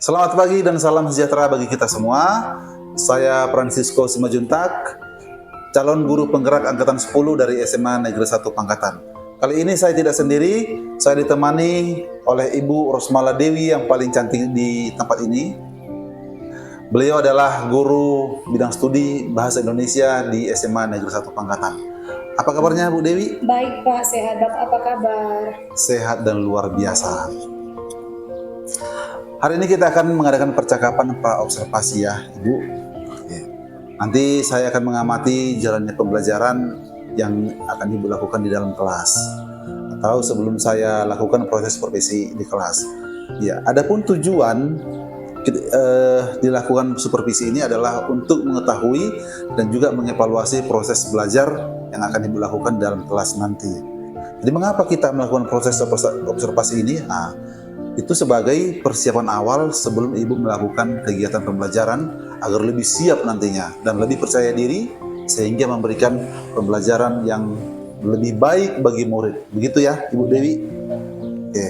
Selamat pagi dan salam sejahtera bagi kita semua. Saya Francisco Simajuntak, calon guru penggerak angkatan 10 dari SMA Negeri 1 Pangkatan. Kali ini saya tidak sendiri, saya ditemani oleh Ibu Rosmala Dewi yang paling cantik di tempat ini. Beliau adalah guru bidang studi Bahasa Indonesia di SMA Negeri 1 Pangkatan. Apa kabarnya Bu Dewi? Baik Pak, sehat. Bapak apa kabar? Sehat dan luar biasa. Hari ini kita akan mengadakan percakapan pra-observasi ya Ibu. Nanti saya akan mengamati jalannya pembelajaran yang akan Ibu lakukan di dalam kelas, atau sebelum saya lakukan proses supervisi di kelas. Ya, adapun tujuan dilakukan supervisi ini adalah untuk mengetahui dan juga mengevaluasi proses belajar yang akan Ibu lakukan dalam kelas nanti. Jadi mengapa kita melakukan proses observasi ini? Nah, itu sebagai persiapan awal sebelum Ibu melakukan kegiatan pembelajaran agar lebih siap nantinya dan lebih percaya diri sehingga memberikan pembelajaran yang lebih baik bagi murid. Begitu ya Ibu Dewi? Oke.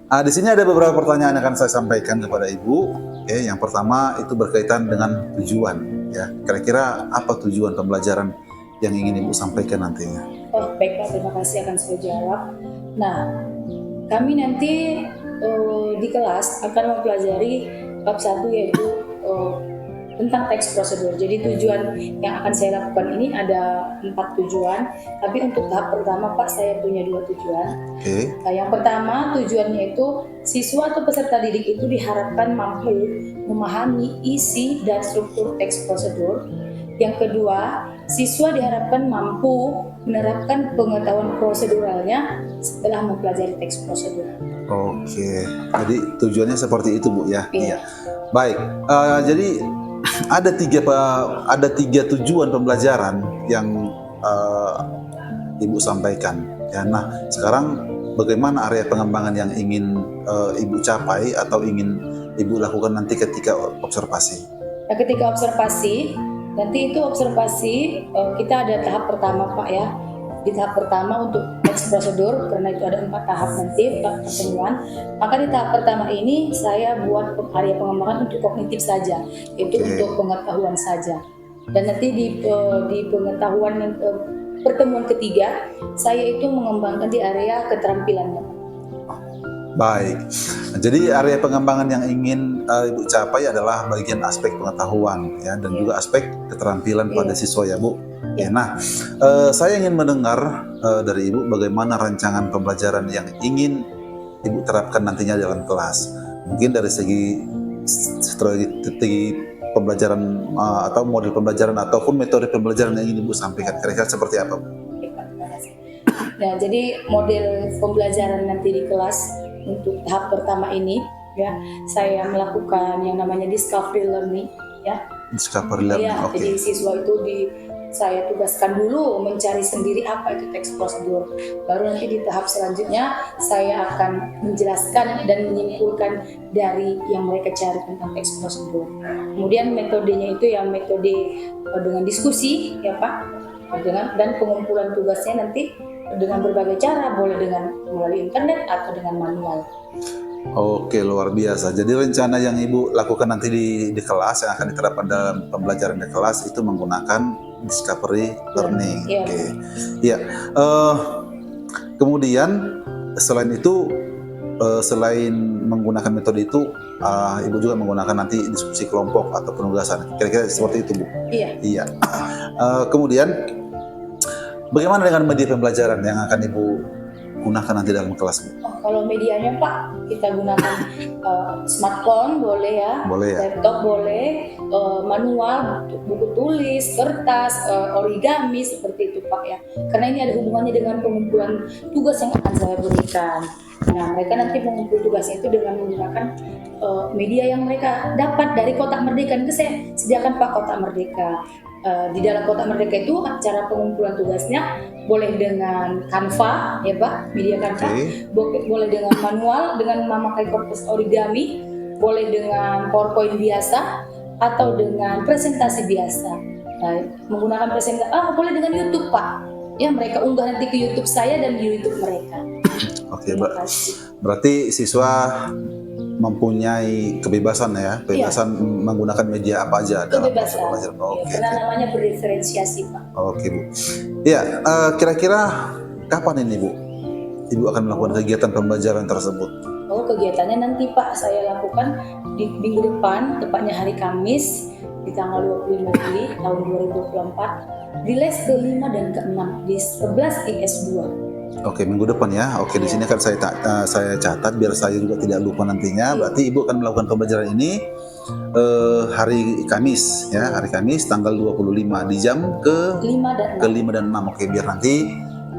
Di sini ada beberapa pertanyaan yang akan saya sampaikan kepada Ibu. Oke, yang pertama itu berkaitan dengan tujuan. Ya, kira-kira apa tujuan pembelajaran yang ingin Ibu sampaikan nantinya? Oh, baiklah, terima kasih akan saya jawab. Nah, kami nanti di kelas akan mempelajari bab 1 yaitu tentang teks prosedur. Jadi tujuan yang akan saya lakukan ini ada 4 tujuan. Tapi untuk tahap pertama Pak, saya punya 2 tujuan. Oke. Nah, yang pertama tujuannya itu siswa atau peserta didik itu diharapkan mampu memahami isi dan struktur teks prosedur. Yang kedua, siswa diharapkan mampu menerapkan pengetahuan proseduralnya setelah mempelajari teks prosedur. Oke, jadi tujuannya seperti itu Bu ya. Iya. Baik, jadi ada tiga tujuan pembelajaran yang Ibu sampaikan. Ya, nah sekarang bagaimana area pengembangan yang ingin Ibu capai atau ingin Ibu lakukan nanti ketika observasi? Nah, ketika observasi, nanti itu observasi kita ada tahap pertama Pak ya. Di tahap pertama untuk teks prosedur, karena itu ada 4 tahap nanti pertemuan. Maka di tahap pertama ini saya buat area pengembangan untuk kognitif saja, itu untuk pengetahuan saja. Dan nanti di pengetahuan yang pertemuan ketiga, saya itu mengembangkan di area keterampilannya. Baik, jadi area pengembangan yang ingin Ibu capai adalah bagian aspek pengetahuan ya, dan juga aspek keterampilan pada siswa ya Bu. Ya, nah, saya ingin mendengar dari Ibu bagaimana rancangan pembelajaran yang ingin Ibu terapkan nantinya dalam kelas. Mungkin dari segi strategi pembelajaran atau model pembelajaran ataupun metode pembelajaran yang ingin Ibu sampaikan. Kira-kira seperti apa Bu? Nah, jadi model pembelajaran nanti di kelas untuk tahap pertama ini ya, saya melakukan yang namanya discovery learning ya. Discovery learning, ya, oke. Jadi siswa itu saya tugaskan dulu mencari sendiri apa itu teks prosedur. Baru nanti di tahap selanjutnya saya akan menjelaskan dan menyimpulkan dari yang mereka cari tentang teks prosedur. Kemudian metodenya itu yang metode dengan diskusi ya Pak, dan pengumpulan tugasnya nanti dengan berbagai cara, boleh dengan melalui internet atau dengan manual. Oke, luar biasa. Jadi rencana yang Ibu lakukan nanti di kelas yang akan diterapkan dalam pembelajaran di kelas itu menggunakan discovery learning. Iya. Oke. Ya. Kemudian selain itu, selain menggunakan metode itu, Ibu juga menggunakan nanti diskusi kelompok atau penugasan. Kira-kira seperti itu Bu. Iya. Iya. Kemudian bagaimana dengan media pembelajaran yang akan Ibu gunakan nanti dalam kelas Bu? Kalau medianya Pak, kita gunakan smartphone boleh ya, laptop boleh, manual, buku tulis, kertas, origami seperti itu Pak ya. Karena ini ada hubungannya dengan pengumpulan tugas yang akan saya berikan. Nah, mereka nanti mengumpul tugasnya itu dengan menggunakan media yang mereka dapat dari Kotak Merdeka. Itu saya sediakan Pak Kotak Merdeka. Di dalam Kotak Merdeka itu cara pengumpulan tugasnya boleh dengan Canva ya Pak, media Canva, boleh dengan manual dengan memakai kertas origami, boleh dengan PowerPoint biasa atau dengan presentasi biasa. Menggunakan presentasi boleh dengan YouTube Pak. Ya, mereka unggah nanti ke YouTube saya dan di YouTube mereka. Oke, Terima kasih. berarti siswa mempunyai kebebasan ya, kebebasan menggunakan media apa aja dalam proses Kebebasan. pembelajaran. Oke. Karena namanya berdiferensiasi, Pak. Oke, Bu. Ya, kira-kira kapan ini, Bu? Ibu akan melakukan kegiatan pembelajaran tersebut? Oh, kegiatannya nanti, Pak, saya lakukan di minggu depan, tepatnya hari Kamis di tanggal 25 Juli tahun 2024 di les ke-5 dan ke-6 di 11 IS 2. Oke, minggu depan ya. Oke, di sini kan saya catat biar saya juga tidak lupa nantinya. Berarti Ibu akan melakukan pembelajaran ini hari Kamis ya, hari Kamis tanggal 25 di jam ke-5 dan 6. Oke, biar nanti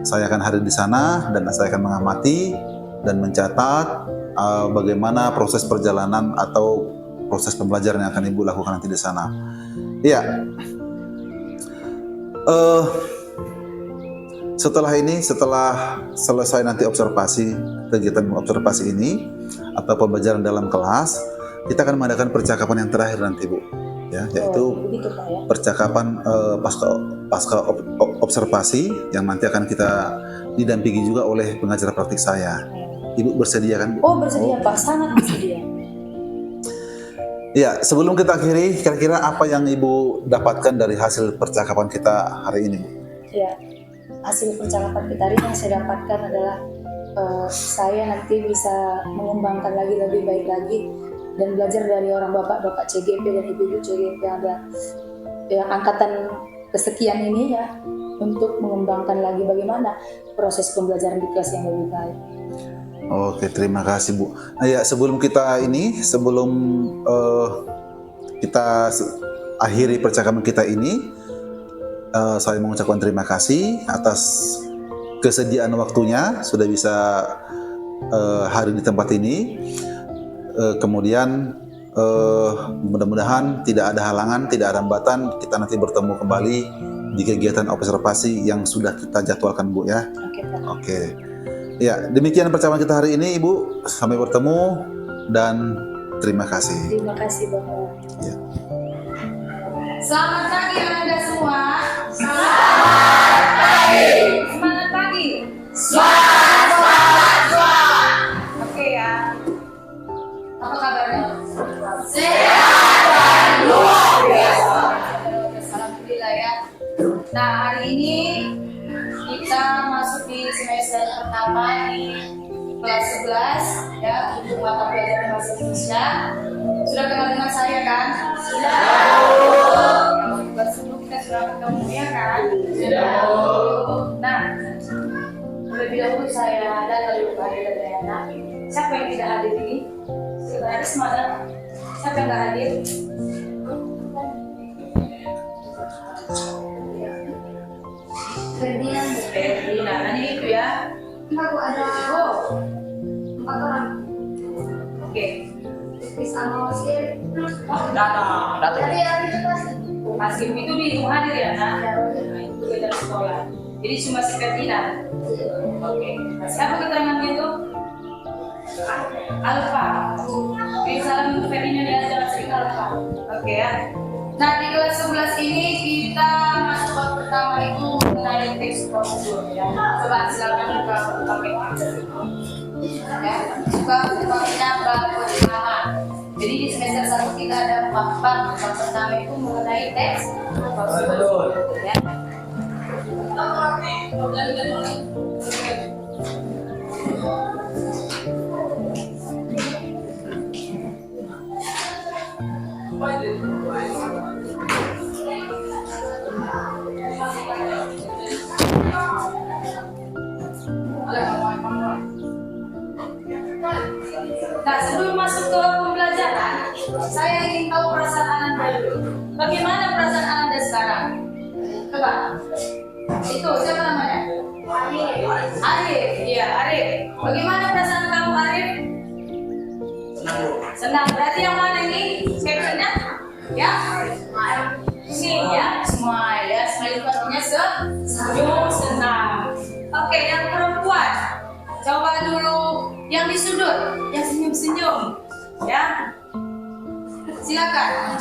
saya akan hadir di sana dan saya akan mengamati dan mencatat bagaimana proses perjalanan atau proses pembelajaran yang akan Ibu lakukan nanti di sana. Iya. Setelah selesai nanti kegiatan observasi ini atau pembelajaran dalam kelas, kita akan mengadakan percakapan yang terakhir nanti, Bu. Ya, yaitu begitu, Pak, ya? percakapan pasca observasi yang nanti akan kita didampingi juga oleh pengajar praktik saya. Ibu bersedia kan, Bu? Oh, bersedia, Pak. Sangat bersedia. Ya, sebelum kita akhiri, kira-kira apa yang Ibu dapatkan dari hasil percakapan kita hari ini, Bu? Ya, hasil percakapan kita hari ini yang saya dapatkan adalah saya nanti bisa mengembangkan lagi lebih baik lagi dan belajar dari orang bapak-bapak CGP dan ibu-ibu CGP yang ada angkatan kesekian ini ya, untuk mengembangkan lagi bagaimana proses pembelajaran di kelas yang lebih baik. Oke, terima kasih, Bu. Nah, ya, sebelum kita akhiri percakapan kita ini, saya mengucapkan terima kasih atas kesediaan waktunya sudah bisa hadir di tempat ini. Kemudian mudah-mudahan tidak ada halangan, tidak ada hambatan, kita nanti bertemu kembali di kegiatan observasi yang sudah kita jadwalkan, Bu ya. Oke, Pak. Oke. Ya, demikian percakapan kita hari ini, Ibu. Sampai bertemu dan terima kasih. Terima kasih, Bapak. Ya. Selamat pagi Anda semua. Selamat pagi. Semangat pagi. Semangat. Oke ya. Apa kabarnya? Sehat dan luar biasa. Alhamdulillah ya. Nah, hari ini kita masuk di semester pertama di kelas 11 ya, untuk mata pelajaran bahasa Indonesia. Sudah kenal dengan saya kan? Sudah. Sebelum kita sudah ketemu ya kan? Sudah. Nah, lebih dahulu saya datang dulu ke Adik dan Diana. Siapa yang tidak hadir ini? Sekretaris mana? Siapa yang tidak hadir? Ferdinand, hanya itu ya? Aku ada 4 orang. Oke. Datang. Jadi Hasim itu dihitung hadir ya, nah itu beda sekolah. Jadi cuma si Ferdinand. Oke. Siapa keterangannya itu? Alfa. Oke, salam untuk Ferdinand ya, jangan sering Alfa. Oke ya. Nah, di kelas 11 ini kita masuk bab pertama itu mengenai teks prosedur ya. Coba silakan pakai ya. Bab pertama. Jadi di semester 1 kita ada 4 bab. Bab pertama itu mengenai teks prosedur ya. Nah, sebelum masuk ke pembelajaran, saya ingin tahu perasaan Anda dulu. Bagaimana perasaan Anda sekarang? Coba. Itu siapa namanya? Arif. Iya, Arif. Bagaimana perasaan kamu, Arif? Senang. Berarti yang mana ini? Captionnya? Ya? Ini ya, smile ya. Smile itu artinya senyum, senang. Oke, yang perempuan. Coba dulu yang di sudut, yang senyum-senyum, ya. Silakan.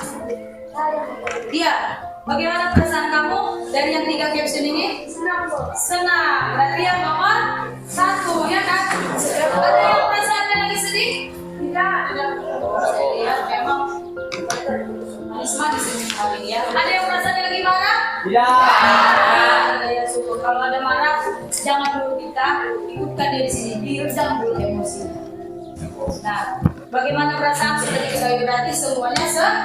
Dia, Bagaimana perasaan kamu dari yang 3 caption ini? Senang. Senang. Berarti yang nomor 1 ya kan? Ada yang perasaannya lagi sedih? Tidak. Saya lihat memang Risma di sini hari ini ya. Ada yang perasaannya lagi marah? Tidak. Ada yang syukur. Kalau ada marah, jangan dulu kita ikutkan dia di sini. Diredam dulu emosi. Nah, bagaimana perasaan sudah diketahui berarti semuanya senang.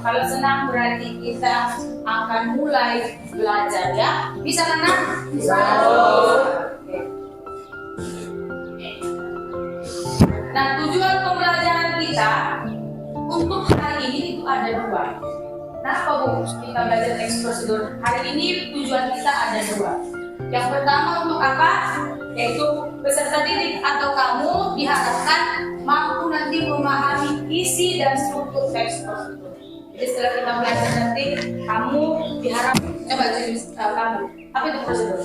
Kalau senang berarti kita akan mulai belajar ya. Bisa kan? Bisa. Oke. Nah, tujuan pembelajaran kita untuk hari ini itu ada 2. Kenapa Bu kita belajar teks prosedur? Hari ini tujuan kita ada 2. Yang pertama untuk apa? Yaitu peserta didik atau kamu diharapkan mampu nanti memahami isi dan struktur teks prosedur. Jadi setelah kita belajar nanti kamu diharapkan coba kamu apa itu prosedur?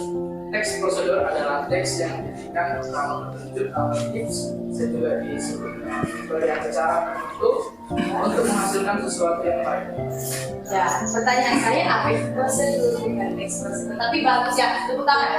Teks prosedur adalah teks yang diberikan pertama petunjuk atau tips juga disebut sebagai cara untuk menghasilkan sesuatu yang baik. Ya, pertanyaan saya apa itu prosedur bukan teks prosedur? Tapi bagus ya, tepuk tangan.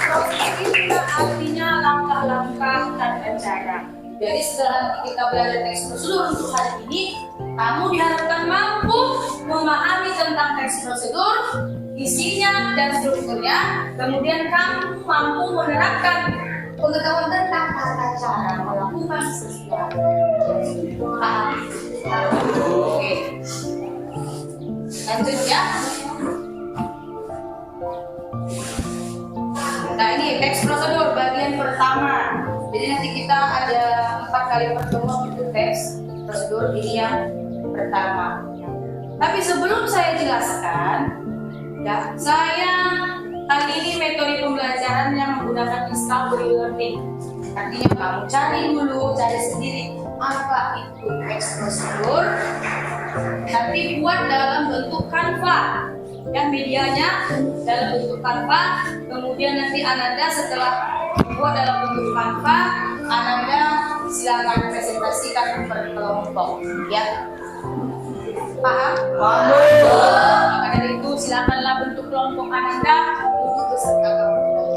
Prosedur itu artinya langkah-langkah dan cara. Jadi setelah nanti kita belajar teks prosedur untuk hari ini, kamu diharapkan mampu memahami tentang teks prosedur, isinya dan strukturnya, kemudian kamu mampu menerapkan pengetahuan tentang tata cara melakukan sesuatu. Paham? Oke. Lanjut ya. Nah ini teks prosedur bagian pertama. Jadi nanti kita ada 4 kali pertemuan untuk teks prosedur ini yang pertama. Tapi sebelum saya jelaskan, ya saya kali ini metode pembelajaran yang menggunakan discovery learning. Artinya kamu cari dulu, cari sendiri apa itu teks prosedur. Nanti buat dalam bentuk Canva. Dan medianya dalam bentuk Canva. Kemudian nanti Ananda setelah buat dalam bentuk Canva, Ananda silakan presentasikan per kelompok, ya. Paham? Paham. Maka dari itu silakanlah bentuk kelompok Ananda untuk beserta kelompok.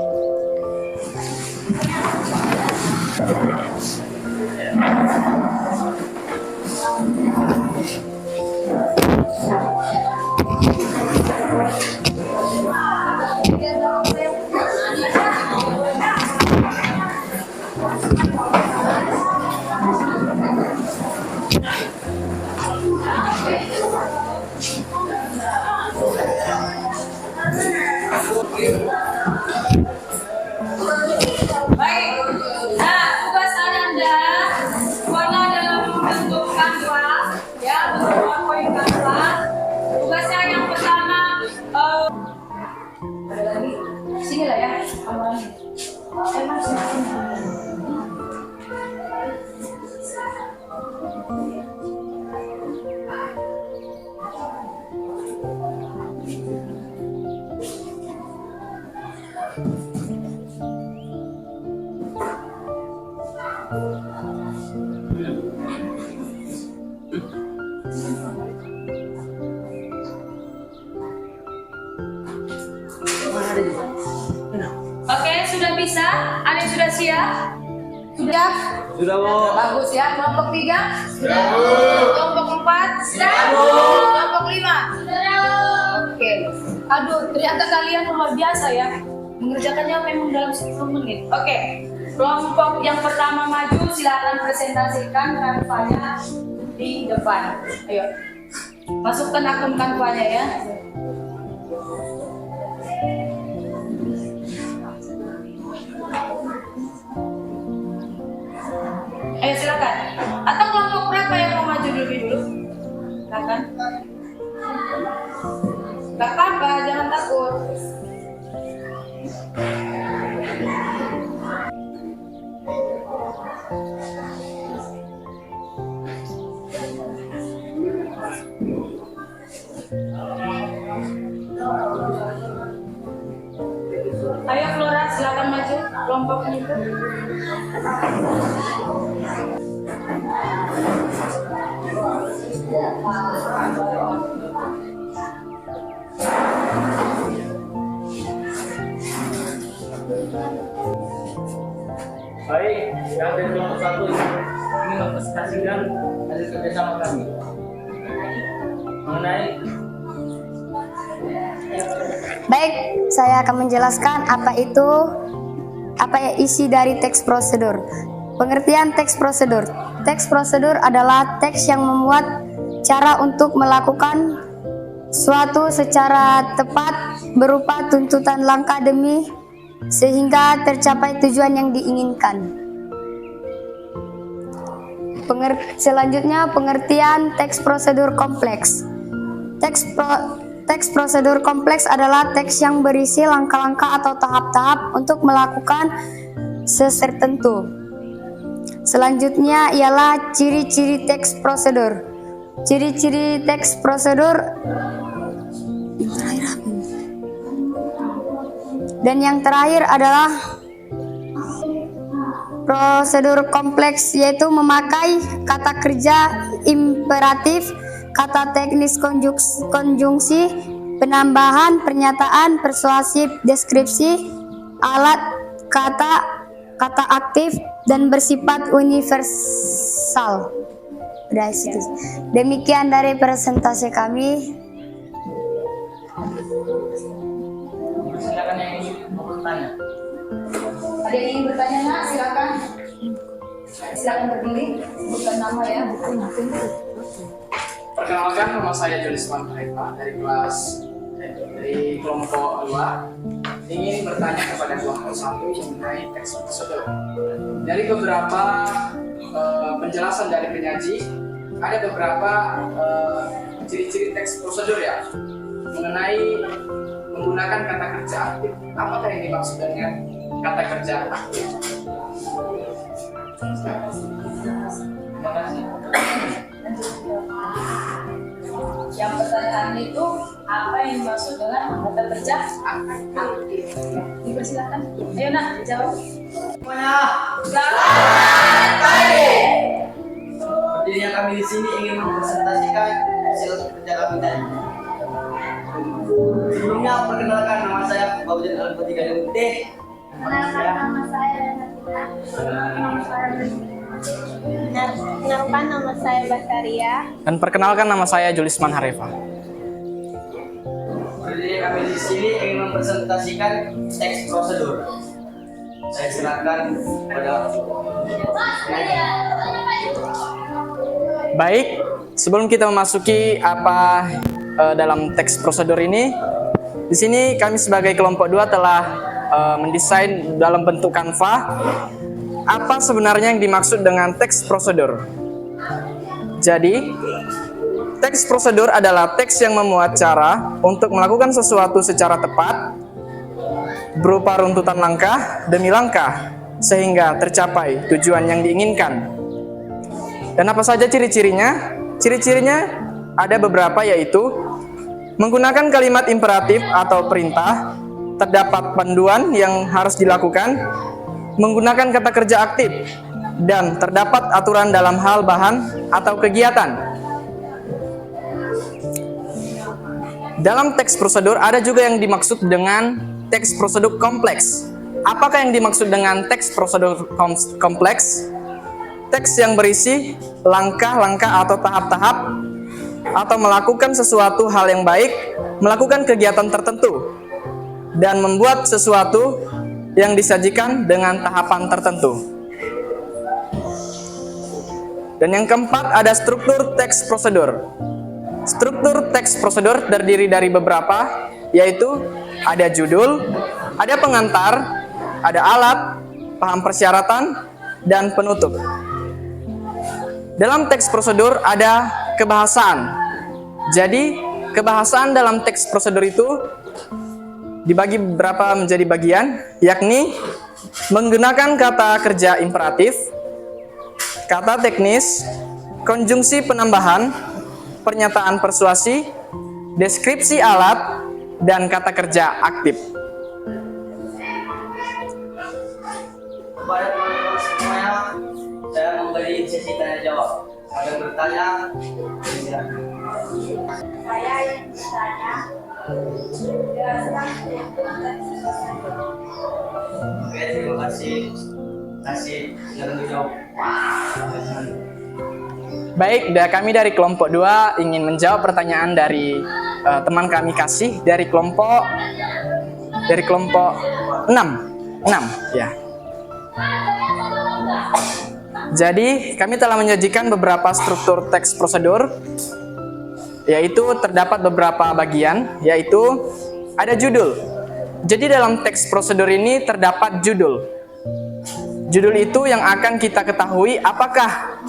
Baik, nah tugas Ananda warna dalam bentuk Canva, ya bentuk PowerPoint Canva. Tugasnya yang pertama, ada lagi, sini lah ya, kameranya. Oke, sudah bisa? Ada yang sudah siap? Sudah? Sudah, Bu. Bagus ya. Kelompok 3? Sudah. Kelompok 4? Sudah. Kelompok 5? Sudah. Oke. Aduh, ternyata kalian luar biasa ya. Mengerjakannya memang dalam 10 menit. Oke. Kelompok yang pertama maju, silakan presentasikan Canva-nya di depan. Ayo. Masukkan akun Canva-nya ya. Ayo silakan. Atau kelompok berapa yang mau maju dulu? Silakan. Gak apa-apa, jangan takut. Ayo Flora, silakan maju kelompoknya itu. yang dari kelompok 1 ingin mempresentasikan hasil kerjasama kami mengenai. Baik, saya akan menjelaskan apa isi dari teks prosedur. Pengertian teks prosedur. Teks prosedur adalah teks yang memuat cara untuk melakukan suatu secara tepat berupa tuntutan langkah demi sehingga tercapai tujuan yang diinginkan. Selanjutnya pengertian teks prosedur kompleks. Teks prosedur kompleks adalah teks yang berisi langkah-langkah atau tahap-tahap untuk melakukan sesuatu. Selanjutnya ialah ciri-ciri teks prosedur. Ciri-ciri teks prosedur dan yang terakhir adalah prosedur kompleks, yaitu memakai kata kerja imperatif, kata teknis konjungsi, penambahan, pernyataan, persuasif, deskripsi, alat, kata aktif, dan bersifat universal. Udah situ. Demikian dari presentasi kami. Silakan yang ingin bertanya. Ada yang ingin bertanya, Nak? Silakan. Silakan berdiri, sebutkan nama ya. Perkenalkan, nama saya Julisman Harefa dari kelompok 2. Ingin bertanya kepada kelompok 1 mengenai teks prosedur. Dari beberapa penjelasan dari penyaji, ada beberapa ciri-ciri teks prosedur ya mengenai menggunakan kata kerja aktif. Apakah yang dimaksud dengan kata kerja aktif? Terima kasih. Yang pertanyaan itu apa yang dimaksud dengan kata kerja aktif? Dipersilakan. Ayo Nak, jawab. Semuanya, berdirinya kami di sini ingin mempresentasikan hasil kerja kami tadi. Sebelumnya perkenalkan, nama saya Babujan Al-Fatihah Demuti. Nama saya Kenalkan nama saya Basaria. Dan perkenalkan nama saya Julisman Harefa. Berdiri kami di sini ingin mempresentasikan teks prosedur. Saya silakan pada Baik, sebelum kita memasuki apa dalam teks prosedur ini, di sini kami sebagai kelompok 2 telah mendesain dalam bentuk Canva apa sebenarnya yang dimaksud dengan teks prosedur. Jadi, teks prosedur adalah teks yang memuat cara untuk melakukan sesuatu secara tepat berupa runtutan langkah demi langkah sehingga tercapai tujuan yang diinginkan. Dan apa saja ciri-cirinya? Ciri-cirinya ada beberapa, yaitu menggunakan kalimat imperatif atau perintah, terdapat panduan yang harus dilakukan, menggunakan kata kerja aktif, dan terdapat aturan dalam hal bahan atau kegiatan. Dalam teks prosedur ada juga yang dimaksud dengan teks prosedur kompleks. Apakah yang dimaksud dengan teks prosedur kompleks? Teks yang berisi langkah-langkah atau tahap-tahap atau melakukan sesuatu hal yang baik, melakukan kegiatan tertentu, dan membuat sesuatu yang disajikan dengan tahapan tertentu. Dan yang keempat ada struktur teks prosedur. Struktur teks prosedur terdiri dari beberapa, yaitu ada judul, ada pengantar, ada alat, paham persyaratan, dan penutup. Dalam teks prosedur ada kebahasaan. Jadi, kebahasaan dalam teks prosedur itu dibagi beberapa menjadi bagian, yakni menggunakan kata kerja imperatif, kata teknis, konjungsi penambahan, pernyataan persuasi, deskripsi alat, dan kata kerja aktif. kepada teman-teman semuanya, saya memberi sesi tanya jawab. Ada yang bertanya? Silakan. Saya yang bertanya, jelaskan. Oke, terima kasih. kasih pendapat jawab. Baik, kami dari kelompok 2 ingin menjawab pertanyaan dari teman kami Kasih dari kelompok 6 ya. Jadi kami telah menyajikan beberapa struktur teks prosedur, yaitu terdapat beberapa bagian, yaitu ada judul. Jadi dalam teks prosedur ini terdapat judul. Judul itu yang akan kita ketahui apakah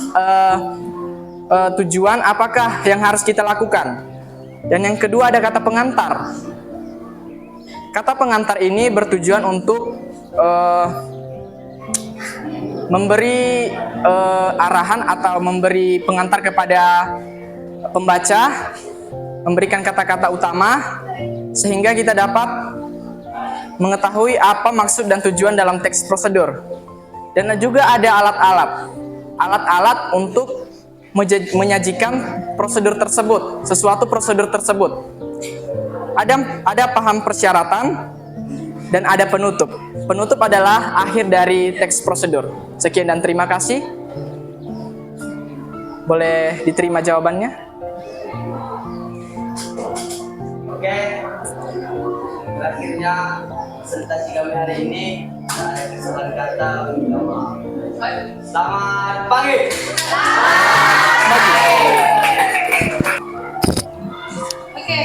tujuan, apakah yang harus kita lakukan. Dan yang kedua ada kata pengantar. Kata pengantar ini bertujuan untuk memberi arahan atau memberi pengantar kepada pembaca, memberikan kata-kata utama sehingga kita dapat mengetahui apa maksud dan tujuan dalam teks prosedur. Dan juga ada alat-alat untuk menyajikan prosedur tersebut, sesuatu prosedur tersebut. Ada paham persyaratan dan ada penutup. Penutup adalah akhir dari teks prosedur. Sekian dan terima kasih. Boleh diterima jawabannya? Oke, akhirnya presentasi kami hari ini ada kesalahan kata bersama. Selamat pagi. Oke,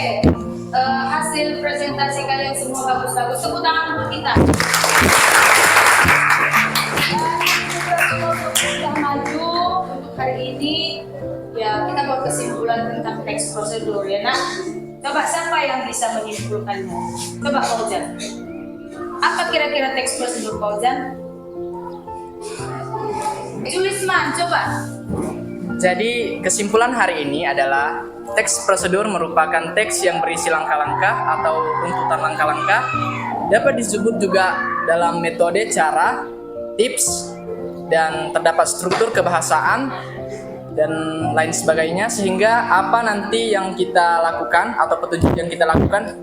hasil presentasi kalian semua bagus-bagus. Tepuk tangan untuk kita. Sudah maju untuk hari ini, ya kita buat kesimpulan tentang teks prosedur ya nak. Coba siapa yang bisa menyimpulkannya? Coba Fauzan. Apa kira-kira teks prosedur Fauzan? Julisman, coba. Jadi kesimpulan hari ini adalah teks prosedur merupakan teks yang berisi langkah-langkah atau runtutan langkah-langkah. Dapat disebut juga dalam metode, cara, tips, dan terdapat struktur kebahasaan dan lain sebagainya, sehingga apa nanti yang kita lakukan atau petunjuk yang kita lakukan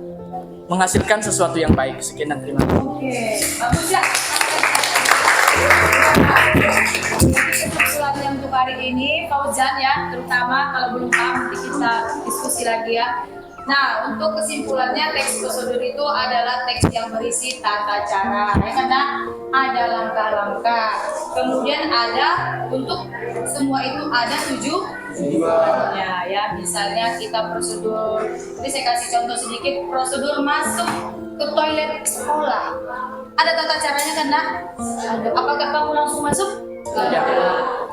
menghasilkan sesuatu yang baik. Sekian dan terima kasih. Oke, bagus ya. Kesimpulannya untuk hari ini, Fauzan ya, terutama kalau belum paham nanti kita diskusi lagi ya. Nah, untuk kesimpulannya teks prosedur itu adalah teks yang berisi tata cara, ya karena ada langkah-langkah. Kemudian ada untuk semua itu ada tujuannya ya. Misalnya kita prosedur, ini saya kasih contoh sedikit, prosedur masuk ke toilet sekolah. Ada tata caranya kan nak? Apakah kamu langsung masuk? Tidak.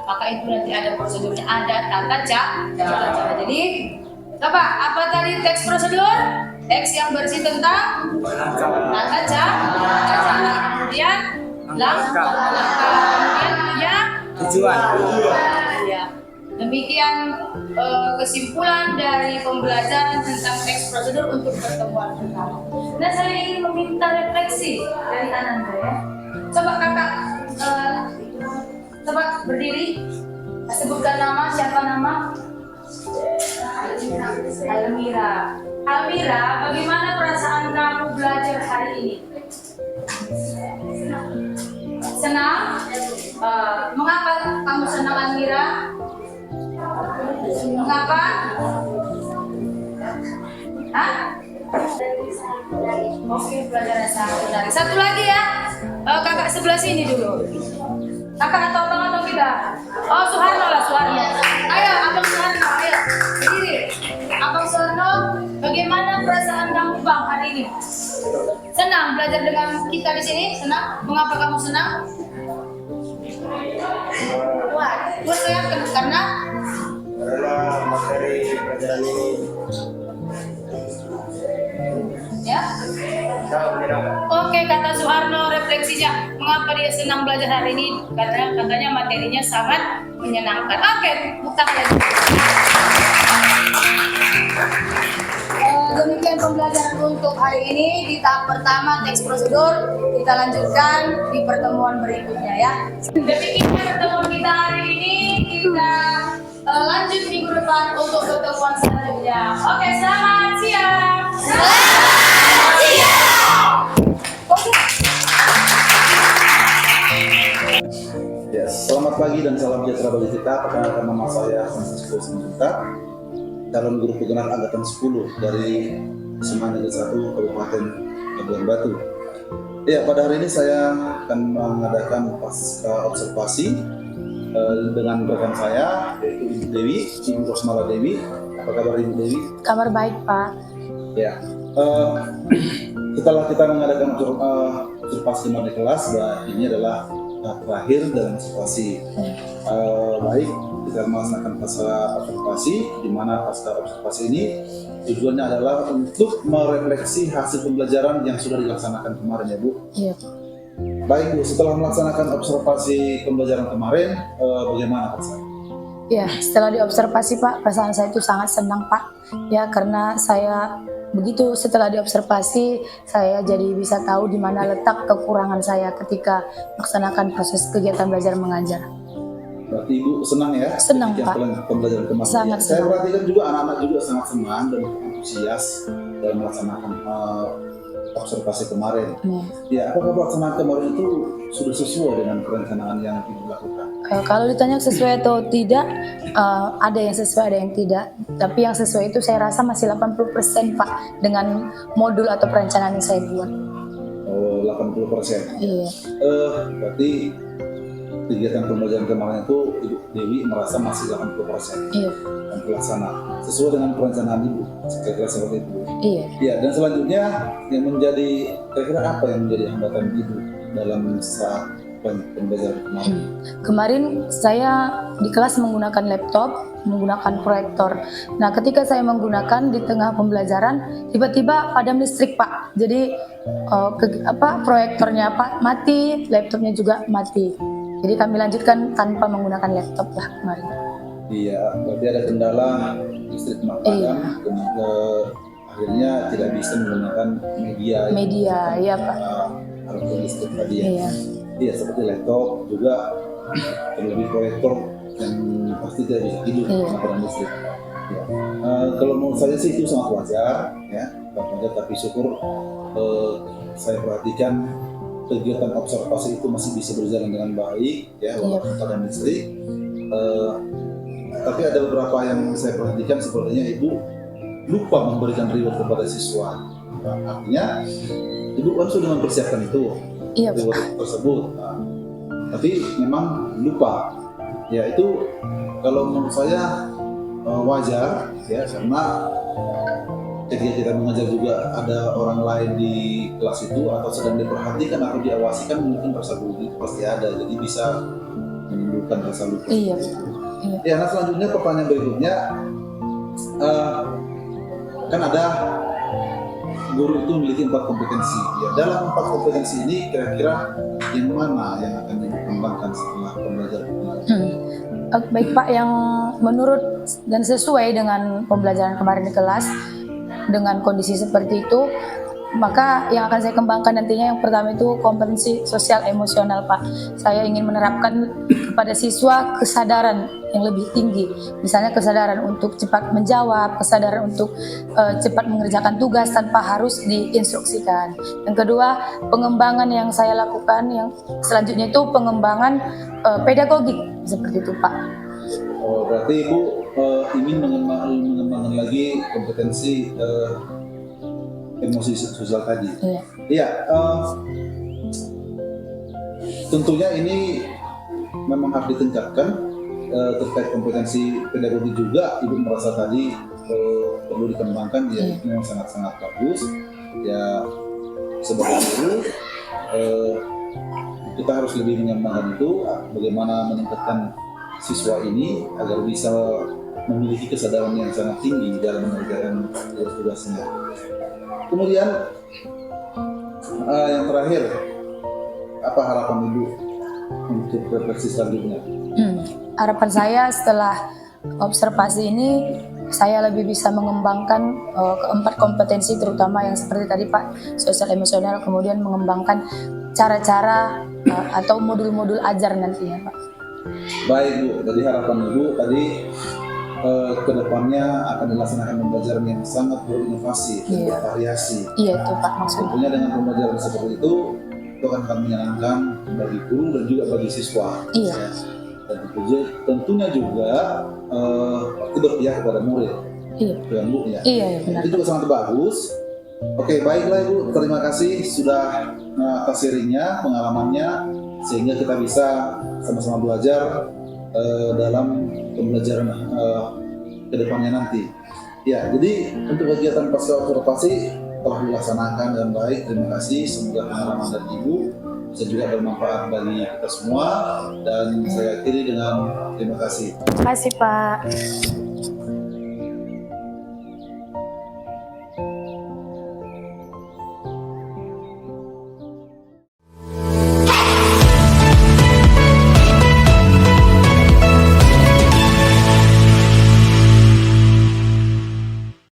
Maka itu nanti ada prosedurnya, ada tata cara. Jadi coba, apa tadi teks prosedur? Teks yang berisi tentang tata cara, kemudian langkah, kemudian punya Tujuan. Ya. Demikian kesimpulan dari pembelajaran tentang teks prosedur untuk pertemuan pertama. Nah, saya ingin meminta refleksi dari Ananda ya. Coba kakak, coba berdiri, sebutkan nama, siapa nama? Almira. Almira, bagaimana perasaan kamu belajar hari ini? Senang? Mengapa kamu senang, Almira? Mengapa? Hah? Oke, pelajaran sehari-hari. Satu lagi ya, kakak sebelah sini dulu. Kakak atau abang atau kita? Oh, Suharno lah, Suharno. Ayo, abang Suharno, ayo. Berdiri. Abang Suharno, bagaimana perasaan kamu bang hari ini? Senang belajar dengan kita di sini? Senang? Mengapa kamu senang? Wah, saya karena materi pelajaran ini ya. Oke, kata Suharno refleksinya, mengapa dia senang belajar hari ini? Karena katanya materinya sangat menyenangkan. Oke, buka lagi. Demikian pembelajaran untuk hari ini di tahap pertama teks prosedur. Kita lanjutkan di pertemuan berikutnya ya. Demikian pertemuan kita hari ini. Kita lanjut minggu depan untuk pertemuan selanjutnya. Oke, selamat siang. Selamat siang. Oke. pagi dan salam sejahtera bagi kita. Perkenalkan nama saya Francisco Simanjuntak, calon guru penggerak angkatan 10 dari SMA Negeri 1 Kabupaten Labuan Batu. Ya, pada hari ini saya akan mengadakan pasca observasi dengan rekan saya, yaitu Ibu Dewi, Ibu Rosmala Dewi. Apa kabar Ibu Dewi? Kabar baik, Pak. Ya, setelah kita mengadakan observasi di kelas, ini adalah terakhir dalam observasi. Baik, kita melaksanakan pasca observasi, di mana pasca observasi ini tujuannya adalah untuk merefleksi hasil pembelajaran yang sudah dilaksanakan kemarin ya Bu. Iya. Baik Bu, setelah melaksanakan observasi pembelajaran kemarin, bagaimana Pak? Ya, setelah diobservasi Pak, perasaan saya itu sangat senang Pak. Ya, karena saya begitu setelah diobservasi, saya jadi bisa tahu di mana letak kekurangan saya ketika melaksanakan proses kegiatan belajar mengajar. Berarti Ibu senang ya? Senang, ketika Pak. Pembelajaran kemarin. Sangat Saya senang. perhatikan juga anak-anak juga sangat senang dan antusias dalam melaksanakan observasi kemarin. Ya, apakah pelaksanaan kemarin itu sudah sesuai dengan perencanaan yang Ibu lakukan? Kalau ditanya sesuai atau tidak, ada yang sesuai, ada yang tidak. Tapi yang sesuai itu saya rasa masih 80% Pak, dengan modul atau perencanaan yang saya buat. Oh, 80%. Iya. Berarti kegiatan pembelajaran kemarin itu Ibu Dewi merasa masih 80% Iya. dan terlaksana sesuai dengan perencanaan Ibu, kira-kira seperti itu. Iya. Ya, dan selanjutnya yang menjadi kira-kira apa yang menjadi hambatan Ibu dalam saat pembelajaran kemarin? Kemarin saya di kelas menggunakan laptop, menggunakan proyektor. Nah, ketika saya menggunakan di tengah pembelajaran, tiba-tiba padam listrik Pak. Jadi proyektornya Pak mati, laptopnya juga mati. Jadi kami lanjutkan tanpa menggunakan laptop lah kemarin. Iya, berarti ada kendala listrik padam, Iya. Akhirnya tidak bisa menggunakan media. Media, ya Pak. Alat listrik tadi ya. Iya. Iya, seperti laptop juga terlebih proyektor yang pasti tidak bisa hidup Iya. karena padam listrik. Ya. Kalau menurut saya sih itu sangat wajar, ya, wajar. Tapi syukur saya perhatikan kegiatan observasi itu masih bisa berjalan dengan baik, ya, walaupun padam listrik. Tapi ada beberapa yang saya perhatikan, sepertinya Ibu lupa memberikan reward kepada siswa. Artinya Ibu kan sudah mempersiapkan itu. Iya, Pak. Reward tersebut, tapi memang lupa. Ya, itu kalau menurut saya wajar, ya, karena ketika kita mengajar juga ada orang lain di kelas itu atau sedang diperhatikan atau diawasi, kan mungkin rasa gugup pasti ada, jadi bisa menimbulkan rasa lupa. Iya. Iya. Ya, nah selanjutnya pertanyaan berikutnya, kan ada guru itu memiliki 4 kompetensi. Ya, dalam 4 kompetensi ini kira-kira yang mana yang akan dikembangkan setelah pembelajaran kemarin? Baik Pak, yang menurut dan sesuai dengan pembelajaran kemarin di kelas, dengan kondisi seperti itu, maka yang akan saya kembangkan nantinya yang pertama itu kompetensi sosial emosional Pak. Saya ingin menerapkan kepada siswa kesadaran yang lebih tinggi, misalnya kesadaran untuk cepat menjawab, kesadaran untuk cepat mengerjakan tugas tanpa harus diinstruksikan. Yang kedua, pengembangan yang saya lakukan yang selanjutnya itu pengembangan pedagogik seperti itu Pak. Oh, berarti Ibu ingin mengembangkan lagi kompetensi emosi sosial tadi. Iya. Iya, tentunya ini memang harus ditingkatkan. Terkait kompetensi pedagogi juga, Ibu merasa tadi perlu dikembangkan. Ya, itu memang sangat-sangat bagus. Ya, sebagai guru kita harus lebih mengembangkan itu, bagaimana meningkatkan siswa ini agar bisa memiliki kesadaran yang sangat tinggi dalam mengerjakan tugasnya. Kemudian yang terakhir, apa harapan Ibu untuk refleksi selanjutnya? Harapan saya setelah observasi ini, saya lebih bisa mengembangkan keempat kompetensi, terutama yang seperti tadi Pak, sosial emosional, kemudian mengembangkan cara-cara atau modul-modul ajar nantinya Pak. Baik Bu, jadi harapan Ibu tadi kedepannya akan dilaksanakan pembelajaran yang sangat berinovasi dan bervariasi. Iya itu Pak maksudnya. Tentunya dengan pembelajaran seperti itu akan menyenangkan bagi guru dan juga bagi siswa. Iya. Ya. dan tentunya juga itu berpihak kepada murid. Iya. Ya, Bu, ya. Iya, benar. Itu juga sangat bagus. Oke, baiklah Ibu, terima kasih sudah atas sharingnya, pengalamannya, sehingga kita bisa sama-sama belajar dalam pembelajaran ke depannya nanti. Ya, jadi untuk kegiatan pasca observasi telah dilaksanakan dengan baik. Terima kasih, semoga pengalaman dari Ibu bisa juga bermanfaat bagi kita semua, dan saya akhiri dengan terima kasih. Terima kasih Pak.